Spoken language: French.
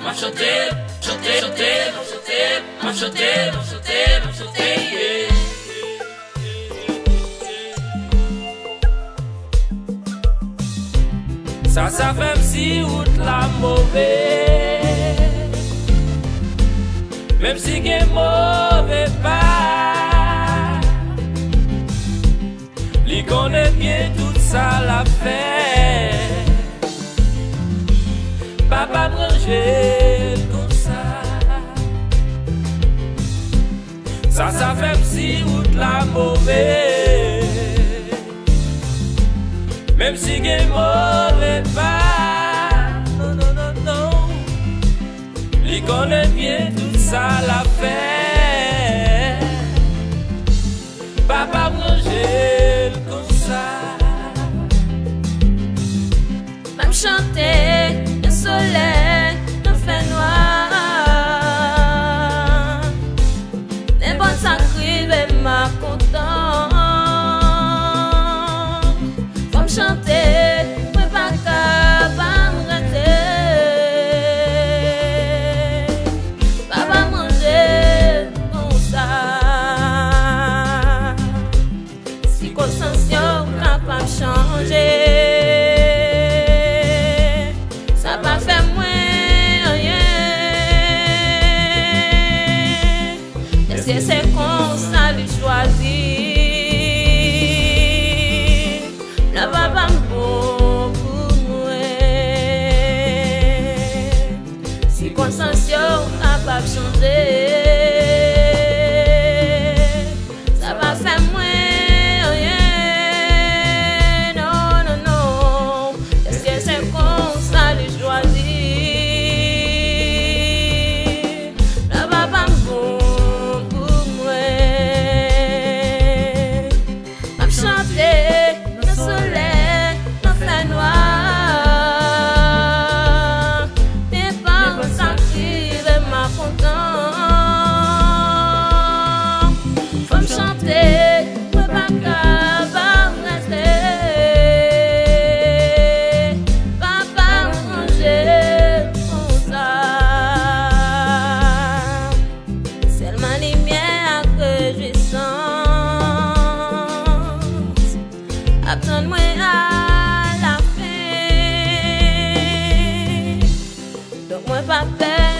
m'a chanté, chanté, chanté, m'a chanté, m'a chanté, m'a chanté, yeah. Ça fait si route la mauvaise, même si gen mauvais pas, li connaît bien tout ça la fait. Papa manger comme ça fait si route la mauvaise, même si gen mauvais pas, non, non, non, non, li connaît bien tout ça la fait. Papa manger comme ça, même chanter le soleil nous fait noir, les bonnes s'acrivent ma content. Faut me chanter, moi pas capable de rester. Papa manger comme ça, si conscience capable de changer. C'est comme ça lui choisir. La papa bon pour moi. Si conscience capable de changer, ça va faire moins rien. Non, non, non. Est-ce que c'est comme ça lui choisir? La papa bon. Le soleil nous fait noir, mes parents s'acrivent ma content. Faut me chanter, moi pas capable de rester. Papa manger comme ça, c'est ma lumière que je sens. Attends-moi à la fin, donc moi pas peur.